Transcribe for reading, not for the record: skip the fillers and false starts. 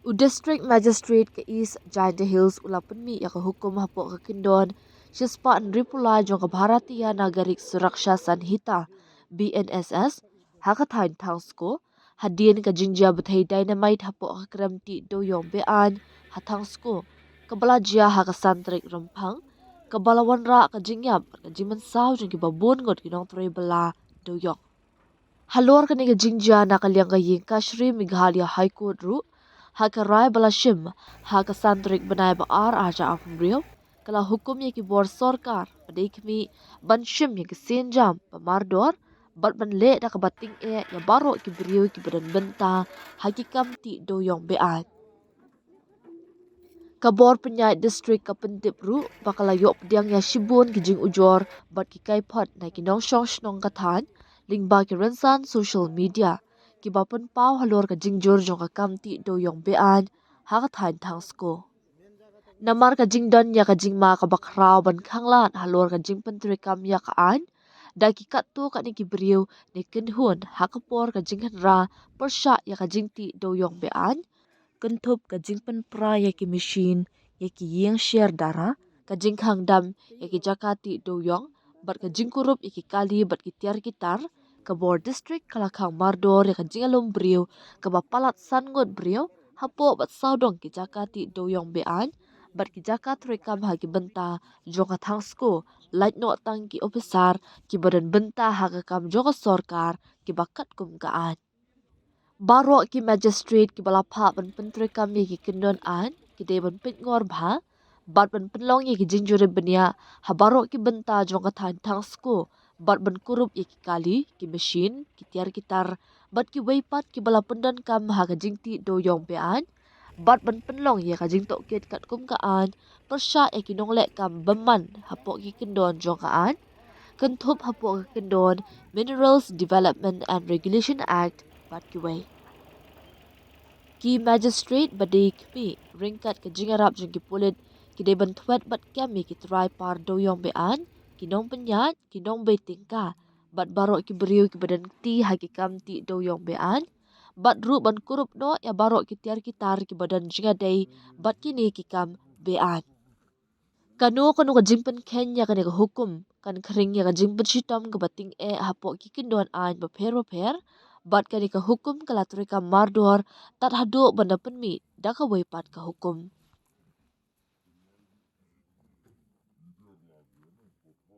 District Magistrate ke East Giant Hills ulapunmi ya ke hukum hapok ke kindon sispa nripula jong ke Bharatiya Nagarik Suraksha Sanhita BNSS hakatain tangsko hadien ke jinja bethai dynamite hapok ke kremti doyong bean hatangsko kebalajia hakasantrik rempang kebalawan ra ke jingyap ke jimen saw jong ke babon ngot kinong tre bela doyong halor ke ni ke jinja nakaliang ke ying kashri Meghalaya High Court ru hakarai balashim hakasantrik benai ba ar aja afmrio kala hukum ye ki bor sorkar padai kmi banshim ye ki senjam pamardor bat ban le da kabating ya baro ki brio ki badan benta hakikam ti doyong beat kabor penyai distrik kapentip ru bakala yok pediang ya shibun ki jing ujor bat ki kai phat na ki nong shong shnong kathan lingba ki ransan social media ki bapen pau halor ka jingjor jong ka kamti doyong bean hakathan thangsko namar ka jingdon ya ka jingma ka bakrao ban khanglan halor ka jingpen kam ya ka an da ki kattu ka ni ki brio ni kinhun hakapor ka jinghan ra persha ya ka jingti doyong bean kentup ka jingpen pra ya ki machine ya ki yeng share dara ka jingkhang dam ya ki jakati doyong bat ka jingkurup ya ki kali bat ki tiar kitar ka bor district kalakhang mardor ya ka jingalom brio ka bapalat sangot brio hapo bat saudong ki jakati doyong bean bat ki jakat rekam ha ki benta jonga thangsko light no tang ki officer ki badan benta ha ka kam jonga sorkar ki bakat kum ka an baro ki magistrate ki balapha ban pentre kam ye ki kindon an ki de ban pit ngor bha bat ban penlong ye ki jinjure benia ha baro ki benta jonga than thangsko bat ban kurup ye ki kali ki machine ki tiar kitar bat ki weipat ki bala pendan kam ha ka jingti doyong pe an bat ban penlong ye ka jing tok ket kat kum ka an persha ye ki nongle kam beman hapok ki kindon jong ka an kentup hapok ki kindon Minerals Development and Regulation Act bat ki wei ki magistrate badai kmi ringkat ke jingarap jeng ki pulit ki deban thwet bat kami ki try par doyong bean ki nong penyat ki nong be tingka bat barok ki beriu ki badan ti haki kam ti doyong bean bat ru ban kurup no ya barok ki tiar ki tar ki badan jinga dei bat ki ni ki kam bean kanu kanu ka jingpen kenya kan ka hukum kan kring ya ka jingpen shitam ka bating hapok ki kindon an ba pher bat kani ka hukum kala ka mardor tat hadu banda penmi da ka weipat ka hukum